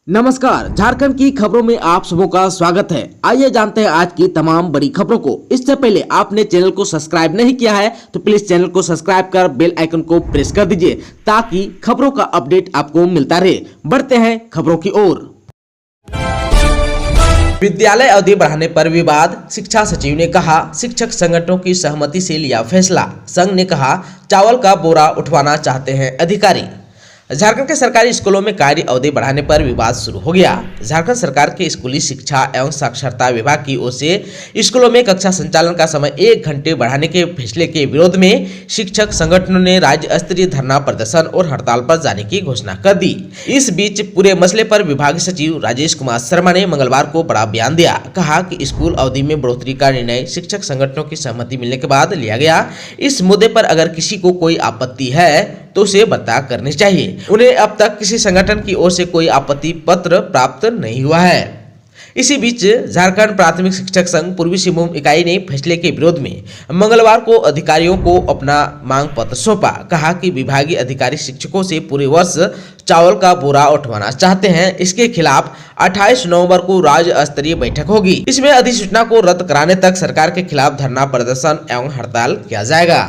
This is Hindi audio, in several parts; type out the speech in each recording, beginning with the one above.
नमस्कार, झारखंड की खबरों में आप सबों का स्वागत है। आइए जानते हैं आज की तमाम बड़ी खबरों को। इससे पहले आपने चैनल को सब्सक्राइब नहीं किया है तो प्लीज चैनल को सब्सक्राइब कर बेल आइकन को प्रेस कर दीजिए ताकि खबरों का अपडेट आपको मिलता रहे। बढ़ते हैं खबरों की ओर। विद्यालय अवधि बढ़ाने पर विवाद, शिक्षा सचिव ने कहा शिक्षक संगठनों की सहमति से लिया फैसला। संघ ने कहा चावल का बोरा उठवाना चाहते हैं अधिकारी। झारखंड के सरकारी स्कूलों में कार्य अवधि बढ़ाने पर विवाद शुरू हो गया। झारखंड सरकार के स्कूली शिक्षा एवं साक्षरता विभाग की ओर से स्कूलों में कक्षा संचालन का समय 1 घंटे बढ़ाने के फैसले के विरोध में शिक्षक संगठनों ने राज्य स्तरीय धरना प्रदर्शन और हड़ताल पर जाने की घोषणा कर दी। इस बीच पूरे मसले पर विभागीय सचिव राजेश कुमार शर्मा ने मंगलवार को बड़ा बयान दिया। कहा कि स्कूल अवधि में बढ़ोतरी का निर्णय शिक्षक संगठनों की सहमति मिलने के बाद लिया गया। इस मुद्दे पर अगर किसी को कोई आपत्ति है तो उसे बता करनी चाहिए। उन्हें अब तक किसी संगठन की ओर से कोई आपत्ति पत्र प्राप्त नहीं हुआ है। इसी बीच झारखंड प्राथमिक शिक्षक संघ पूर्वी सिंहभूम इकाई ने फैसले के विरोध में मंगलवार को अधिकारियों को अपना मांग पत्र सौंपा। कहा कि विभागीय अधिकारी शिक्षकों से पूरे वर्ष चावल का बोरा उठवाना चाहते हैं। इसके खिलाफ 28 नवंबर को राज्य स्तरीय बैठक होगी। इसमें अधिसूचना को रद्द कराने तक सरकार के खिलाफ धरना प्रदर्शन एवं हड़ताल किया जाएगा।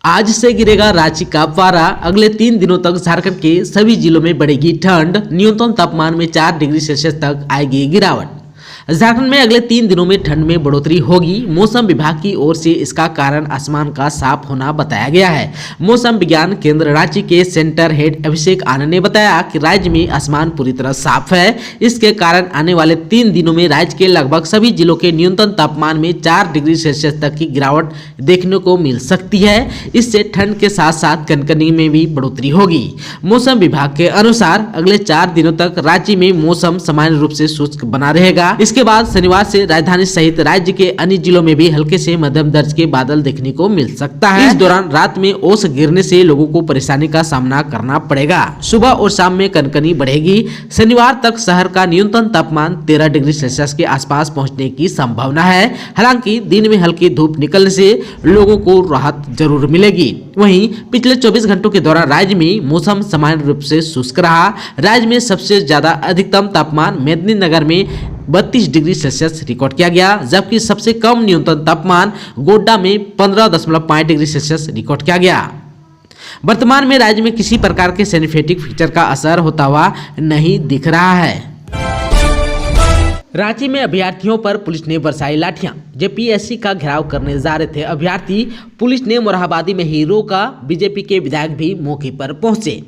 आज से गिरेगा रांची का पारा। अगले 3 दिनों तक झारखंड के सभी जिलों में बढ़ेगी ठंड। न्यूनतम तापमान में 4 डिग्री सेल्सियस तक आएगी गिरावट। झारखंड में अगले 3 दिनों में ठंड में बढ़ोतरी होगी। मौसम विभाग की ओर से इसका कारण आसमान का साफ होना बताया गया है। मौसम विज्ञान केंद्र रांची के सेंटर हेड अभिषेक आनंद ने बताया कि राज्य में आसमान पूरी तरह साफ है। इसके कारण आने वाले 3 दिनों में राज्य के लगभग सभी जिलों के न्यूनतम तापमान में 4 डिग्री सेल्सियस तक की गिरावट देखने को मिल सकती है। इससे ठंड के साथ साथ कनकनी में भी बढ़ोतरी होगी। मौसम विभाग के अनुसार अगले 4 दिनों तक राज्य में मौसम सामान्य रूप से शुष्क बना रहेगा। इसके बाद शनिवार से राजधानी सहित राज्य के अन्य जिलों में भी हल्के से मध्यम दर्ज के बादल देखने को मिल सकता है। इस दौरान रात में ओस गिरने से लोगों को परेशानी का सामना करना पड़ेगा। सुबह और शाम में कनकनी बढ़ेगी। शनिवार तक शहर का न्यूनतम तापमान 13 डिग्री सेल्सियस के आसपास पहुंचने की संभावना है। हालांकि दिन में हल्की धूप निकलने से लोगों को राहत जरूर मिलेगी। वहीं पिछले 24 घंटों के दौरान राज्य में मौसम सामान्य रूप से शुष्क रहा। राज्य में सबसे ज्यादा अधिकतम तापमान मेदिनीनगर में 32 डिग्री सेल्सियस रिकॉर्ड किया गया, जबकि सबसे कम न्यूनतम तापमान गोड्डा में 15.5 डिग्री सेल्सियस रिकॉर्ड किया गया। वर्तमान में राज्य में किसी प्रकार के सैनिफेटिक फीचर का असर होता हुआ नहीं दिख रहा है। रांची में अभ्यर्थियों पर पुलिस ने बरसाई लाठियां। जेपीएससी का घेराव करने जा रहे थे अभ्यर्थी, पुलिस ने मोरहाबादी में ही रोका। बीजेपी के विधायक भी मौके पर पहुंचे।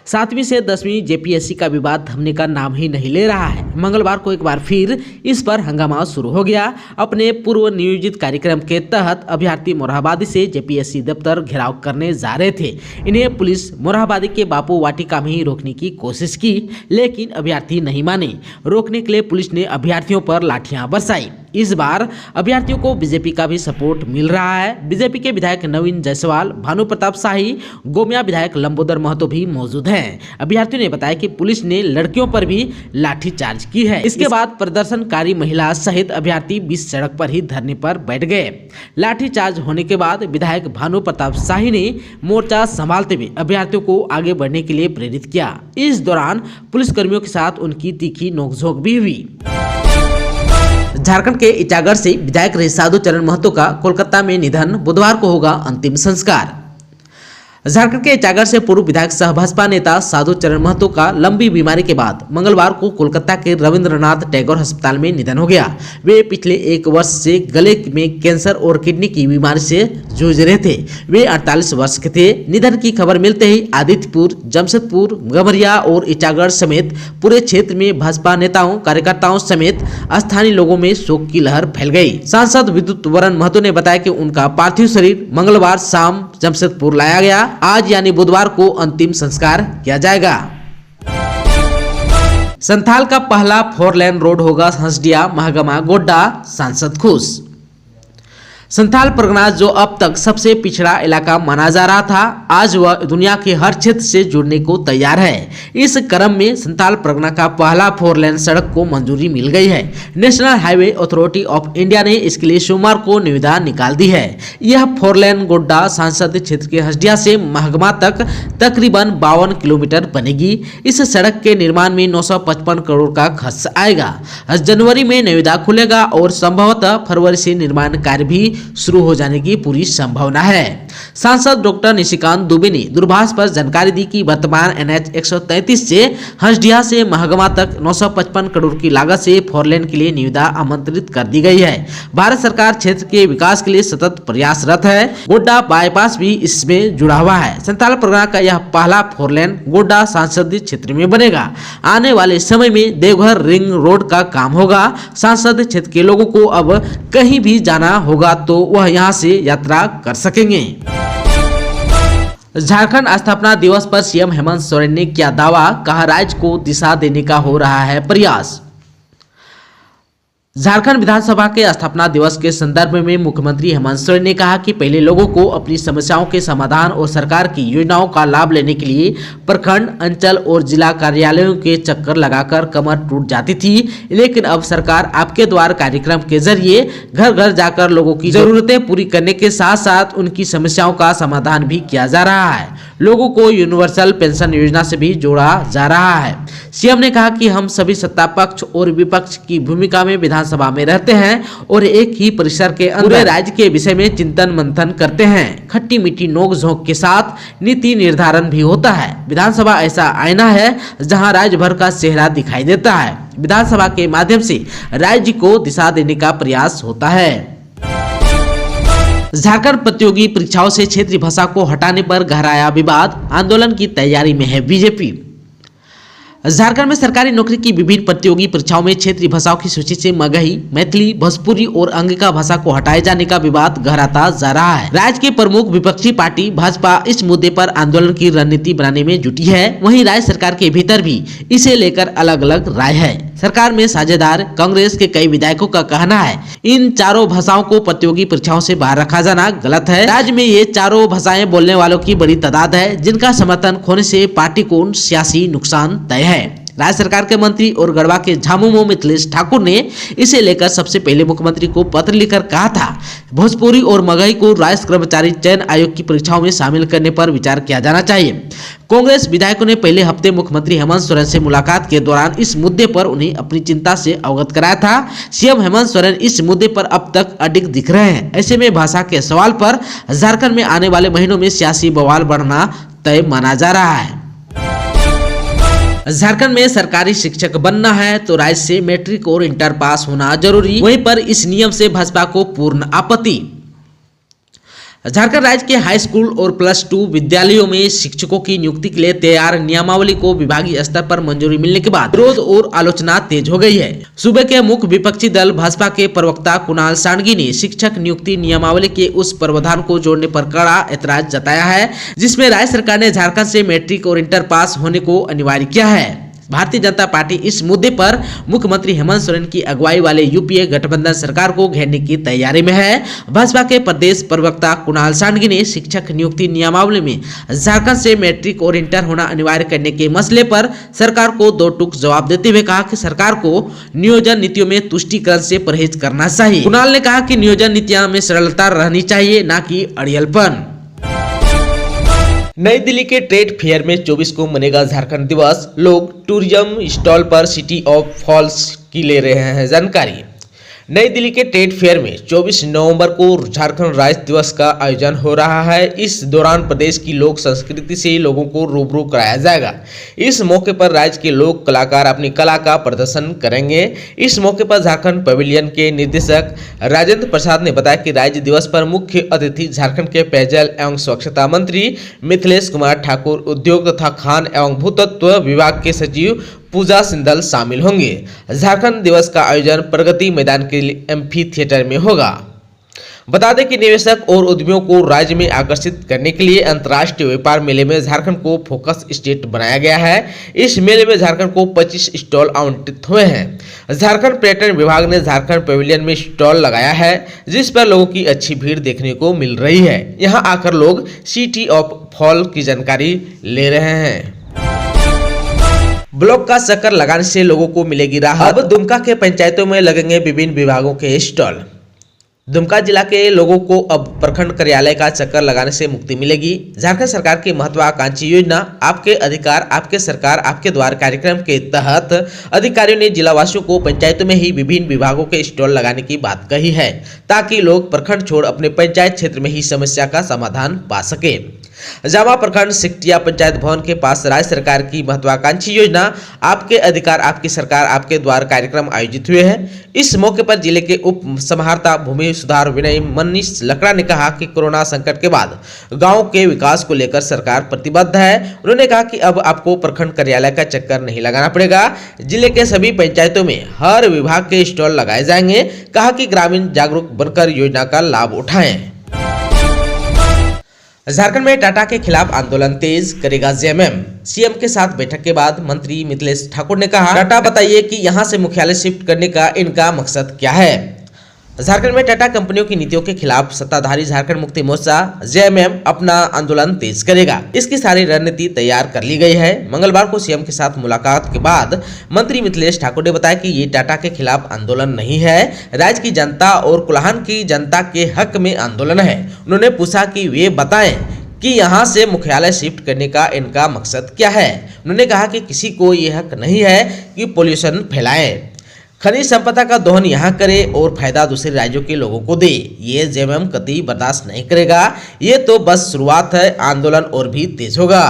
7वीं से 10वीं जेपीएससी का विवाद थमने का नाम ही नहीं ले रहा है। मंगलवार को एक बार फिर इस पर हंगामा शुरू हो गया। अपने पूर्व नियोजित कार्यक्रम के तहत अभ्यर्थी मोरहाबादी से जेपीएससी दफ्तर घेराव करने जा रहे थे। इन्हें पुलिस मोरहाबादी के बापू वाटिका में ही रोकने की कोशिश की, लेकिन अभ्यर्थी नहीं माने। रोकने के लिए पुलिस ने अभ्यर्थियों पर लाठियां बरसाई। इस बार अभ्यर्थियों को बीजेपी का भी सपोर्ट मिल रहा है। बीजेपी के विधायक नवीन जायसवाल, भानु प्रताप शाही, गोमिया विधायक लंबोदर महतो भी मौजूद हैं। अभ्यर्थियों ने बताया कि पुलिस ने लड़कियों पर भी लाठीचार्ज की है। इसके बाद प्रदर्शनकारी महिला सहित अभ्यर्थी बीच सड़क पर ही धरने पर बैठ गए। लाठीचार्ज होने के बाद विधायक भानु प्रताप शाही ने मोर्चा संभालते हुए अभ्यर्थियों को आगे बढ़ने के लिए प्रेरित किया। इस दौरान पुलिसकर्मियों के साथ उनकी तीखी नोकझोंक भी हुई। झारखंड के इटागढ़ से विधायक रहे साधु चरण महतो का कोलकाता में निधन। बुधवार को होगा अंतिम संस्कार। झारखंड के इटागढ़ से पूर्व विधायक सह भाजपा नेता साधु चरण महतो का लंबी बीमारी के बाद मंगलवार को कोलकाता के रविंद्रनाथ टैगोर अस्पताल में निधन हो गया। वे पिछले 1 वर्ष से गले में कैंसर और किडनी की बीमारी से जूझ रहे थे। वे 48 वर्ष के थे। निधन की खबर मिलते ही आदित्यपुर, जमशेदपुर, गमरिया और इटागढ़ समेत पूरे क्षेत्र में भाजपा नेताओं, कार्यकर्ताओं समेत स्थानीय लोगों में शोक की लहर फैल गई। सांसद विद्युत वरण महतो ने बताया कि उनका पार्थिव शरीर मंगलवार शाम जमशेदपुर लाया गया। आज यानी बुधवार को अंतिम संस्कार किया जाएगा। संथाल का पहला 4 लेन रोड होगा हंसडिया, महागमा, गोड्डा, सांसद खुश। संथाल परगना जो अब तक सबसे पिछड़ा इलाका माना जा रहा था, आज वह दुनिया के हर क्षेत्र से जुड़ने को तैयार है। इस क्रम में संथाल परगना का पहला 4 लेन सड़क को मंजूरी मिल गई है। National highway authority of India ने इसके लिए सोमवार को निविदा निकाल दी है। यह 4 लेन गोड्डा संसदीय क्षेत्र के हसदिया से महगमा तक तकरीबन 52 किलोमीटर बनेगी। इस सड़क के निर्माण में 955 करोड़ का खर्च आएगा। जनवरी में निविदा खुलेगा और संभवतः फरवरी से निर्माण कार्य भी शुरू हो जाने की पूरी संभावना है। सांसद डॉक्टर निशिकांत दुबे ने दूरभाष पर जानकारी दी कि वर्तमान NH 133 से हसदिया से महगमा तक 955 करोड़ की लागत से 4 लेन के लिए निविदा आमंत्रित कर दी गई है। भारत सरकार क्षेत्र के विकास के लिए सतत प्रयासरत है। गोड्डा बाईपास भी इसमें जुड़ा हुआ है। संथाल परगना का यह पहला 4 लेन गोड्डा संसदीय क्षेत्र में बनेगा। आने वाले समय में देवघर रिंग रोड का काम होगा। संसदीय क्षेत्र के लोगों को अब कहीं भी जाना होगा तो वह यहां से यात्रा कर सकेंगे। झारखंड स्थापना दिवस पर सीएम हेमंत सोरेन ने किया दावा, कहा राज्य को दिशा देने का हो रहा है प्रयास। झारखंड विधानसभा के स्थापना दिवस के संदर्भ में मुख्यमंत्री हेमंत सोरेन ने कहा कि पहले लोगों को अपनी समस्याओं के समाधान और सरकार की योजनाओं का लाभ लेने के लिए प्रखंड, अंचल और जिला कार्यालयों के चक्कर लगाकर कमर टूट जाती थी, लेकिन अब सरकार आपके द्वार कार्यक्रम के जरिए घर घर जाकर लोगों की जरूरतें पूरी करने के साथ साथ उनकी समस्याओं का समाधान भी किया जा रहा है। लोगों को यूनिवर्सल पेंशन योजना से भी जोड़ा जा रहा है। सीएम ने कहा कि हम सभी सत्ता पक्ष और विपक्ष की भूमिका में विधानसभा में रहते हैं और एक ही परिसर के अंदर राज्य के विषय में चिंतन मंथन करते हैं। खट्टी मीठी नोक झोंक के साथ नीति निर्धारण भी होता है। विधानसभा ऐसा आईना है जहां राज्य भर का चेहरा दिखाई देता है। विधानसभा के माध्यम से राज्य को दिशा देने का प्रयास होता है। झारखंड प्रतियोगी परीक्षाओं से क्षेत्रीय भाषा को हटाने पर गहराया विवाद, आंदोलन की तैयारी में है बीजेपी। झारखंड में सरकारी नौकरी की विभिन्न प्रतियोगी परीक्षाओं में क्षेत्रीय भाषाओं की सूची से मगही, मैथिली, भोजपुरी और अंगिका भाषा को हटाए जाने का विवाद गहराता जा रहा है। राज्य के प्रमुख विपक्षी पार्टी भाजपा इस मुद्दे पर आंदोलन की रणनीति बनाने में जुटी है। वहीं राज्य सरकार के भीतर भी इसे लेकर अलग अलग राय है। सरकार में साझेदार कांग्रेस के कई विधायकों का कहना है इन चारों भाषाओं को प्रतियोगी परीक्षाओं से बाहर रखा जाना गलत है। राज्य में ये चारों भाषाएं बोलने वालों की बड़ी तादाद है, जिनका समर्थन खोने से पार्टी को सियासी नुकसान तय है। राज्य सरकार के मंत्री और गढ़वा के झामुमो मिथिलेश ठाकुर ने इसे लेकर सबसे पहले मुख्यमंत्री को पत्र लिखकर कहा था भोजपुरी और मगही को राज्य कर्मचारी चयन आयोग की परीक्षाओं में शामिल करने पर विचार किया जाना चाहिए। कांग्रेस विधायकों ने पहले हफ्ते मुख्यमंत्री हेमंत सोरेन से मुलाकात के दौरान इस मुद्दे पर उन्हें अपनी चिंता से अवगत कराया था। सीएम हेमंत सोरेन इस मुद्दे पर अब तक अडिग दिख रहे हैं। ऐसे में भाषा के सवाल पर झारखंड में आने वाले महीनों में सियासी बवाल बढ़ना तय माना जा रहा है। झारखंड में सरकारी शिक्षक बनना है तो राज्य से मैट्रिक और इंटर पास होना जरूरी। वहीं पर इस नियम से भाजपा को पूर्ण आपत्ति। झारखंड राज्य के हाई स्कूल और +2 विद्यालयों में शिक्षकों की नियुक्ति के लिए तैयार नियमावली को विभागीय स्तर पर मंजूरी मिलने के बाद विरोध और आलोचना तेज हो गई है। सूबे के मुख्य विपक्षी दल भाजपा के प्रवक्ता कुणाल सांडगी ने शिक्षक नियुक्ति नियमावली के उस प्रावधान को जोड़ने पर कड़ा ऐतराज जताया है जिसमें राज्य सरकार ने झारखंड से मैट्रिक और इंटर पास होने को अनिवार्य किया है। भारतीय जनता पार्टी इस मुद्दे पर मुख्यमंत्री हेमंत सोरेन की अगुवाई वाले यूपीए गठबंधन सरकार को घेरने की तैयारी में है। भाजपा के प्रदेश प्रवक्ता कुणाल सांडगी ने शिक्षक नियुक्ति नियमावली में झारखंड से मैट्रिक और इंटर होना अनिवार्य करने के मसले पर सरकार को दो टूक जवाब देते हुए कहा कि सरकार को नियोजन नीतियों में तुष्टीकरण से परहेज करना चाहिए। कुणाल ने कहा कि नियोजन नीतियों में सरलता रहनी चाहिए, न कि अड़ियलपन। नई दिल्ली के ट्रेड फेयर में 24 को मनेगा झारखंड दिवस। लोग टूरिज्म स्टॉल पर सिटी ऑफ फॉल्स की ले रहे हैं जानकारी। नई दिल्ली के ट्रेड फेयर में 24 नवंबर को झारखंड राज्य दिवस का आयोजन हो रहा है। इस दौरान प्रदेश की लोक संस्कृति से लोगों को रूबरू कराया जाएगा। इस मौके पर राज्य के लोक कलाकार अपनी कला का प्रदर्शन करेंगे। इस मौके पर झारखंड पवेलियन के निदेशक राजेंद्र प्रसाद ने बताया कि राज्य दिवस पर मुख्य अतिथि झारखंड के पेयजल एवं स्वच्छता मंत्री मिथिलेश कुमार ठाकुर, उद्योग तथा खान एवं भूतत्व विभाग के सचिव पूजा सिंदल शामिल होंगे। झारखंड दिवस का आयोजन प्रगति मैदान के एम्फी थिएटर में होगा। बता दें कि निवेशक और उद्यमियों को राज्य में आकर्षित करने के लिए अंतर्राष्ट्रीय व्यापार मेले में झारखंड को फोकस स्टेट बनाया गया है। इस मेले में झारखंड को 25 स्टॉल आवंटित हुए हैं। झारखंड पर्यटन विभाग ने झारखंड पवेलियन में स्टॉल लगाया है, जिस पर लोगों की अच्छी भीड़ देखने को मिल रही है। यहां आकर लोग सिटी ऑफ फॉल की जानकारी ले रहे हैं। ब्लॉक का चक्कर लगाने से लोगों को मिलेगी राहत। अब दुमका के पंचायतों में लगेंगे विभिन्न विभागों के स्टॉल। दुमका जिला के लोगों को अब प्रखंड कार्यालय का चक्कर लगाने से मुक्ति मिलेगी। झारखंड सरकार की महत्वाकांक्षी योजना आपके अधिकार आपके सरकार आपके द्वार कार्यक्रम के तहत अधिकारियों ने जिलावासियों को पंचायतों में ही विभिन्न विभागों के स्टॉल लगाने की बात कही है, ताकि लोग प्रखंड छोड़ अपने पंचायत क्षेत्र में ही समस्या का समाधान पा सके। जामा प्रखंड सिकटिया पंचायत भवन के पास राज्य सरकार की महत्वाकांक्षी योजना आपके अधिकार आपकी सरकार आपके द्वार कार्यक्रम आयोजित हुए हैं। इस मौके पर जिले के उप समाहर्ता भूमि सुधार विनय मनीष लकड़ा ने कहा कि कोरोना संकट के बाद गांव के विकास को लेकर सरकार प्रतिबद्ध है। उन्होंने कहा कि अब आपको प्रखंड कार्यालय का चक्कर नहीं लगाना पड़ेगा। जिले के सभी पंचायतों में हर विभाग के स्टॉल लगाए जाएंगे। कहा कि ग्रामीण जागरूक बनकर योजना का लाभ उठाएं। झारखंड में टाटा के खिलाफ आंदोलन तेज करेगा जेएमएम। सीएम के साथ बैठक के बाद मंत्री मिथिलेश ठाकुर ने कहा, टाटा बताइए कि यहां से मुख्यालय शिफ्ट करने का इनका मकसद क्या है। झारखंड में टाटा कंपनियों की नीतियों के खिलाफ सत्ताधारी झारखंड मुक्ति मोर्चा जेएमएम अपना आंदोलन तेज करेगा। इसकी सारी रणनीति तैयार कर ली गई है। मंगलवार को सीएम के साथ मुलाकात के बाद मंत्री मिथिलेश ठाकुर ने बताया कि ये टाटा के खिलाफ आंदोलन नहीं है, राज्य की जनता और कुल्हान की जनता के हक में आंदोलन है। उन्होंने पूछा कि वे बताएं कि यहां से मुख्यालय शिफ्ट करने का इनका मकसद क्या है। उन्होंने कहा कि किसी को ये हक नहीं है कि पोल्यूशन फैलाए, खनिज संपदा का दोहन यहाँ करे और फायदा दूसरे राज्यों के लोगों को दे। ये जेएमएम कतई बर्दाश्त नहीं करेगा। ये तो बस शुरुआत है, आंदोलन और भी तेज होगा।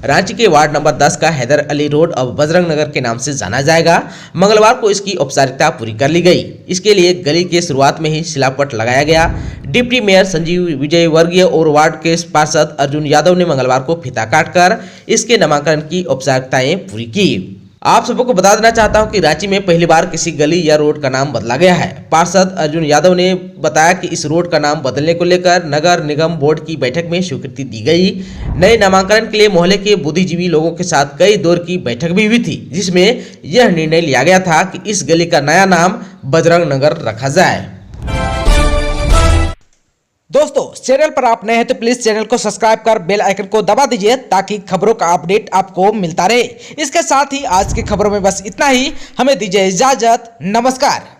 रांची के वार्ड नंबर 10 का हैदर अली रोड अब बजरंग नगर के नाम से जाना जाएगा। मंगलवार को इसकी औपचारिकता पूरी कर ली गई। इसके लिए गली के शुरुआत में ही शिलापट लगाया गया। डिप्टी मेयर संजीव विजय वर्गीय और वार्ड के पार्षद अर्जुन यादव ने मंगलवार को फीता काटकर इसके नामांकन की औपचारिकताएं पूरी की। आप सबको बता देना चाहता हूं कि रांची में पहली बार किसी गली या रोड का नाम बदला गया है। पार्षद अर्जुन यादव ने बताया कि इस रोड का नाम बदलने को लेकर नगर निगम बोर्ड की बैठक में स्वीकृति दी गई। नए नामांकन के लिए मोहल्ले के बुद्धिजीवी लोगों के साथ कई दौर की बैठक भी हुई थी, जिसमें यह निर्णय लिया गया था कि इस गली का नया नाम बजरंग नगर रखा जाए। दोस्तों, चैनल पर आप नए हैं तो प्लीज चैनल को सब्सक्राइब कर बेल आइकन को दबा दीजिए, ताकि खबरों का अपडेट आपको मिलता रहे। इसके साथ ही आज की खबरों में बस इतना ही। हमें दीजिए इजाजत। नमस्कार।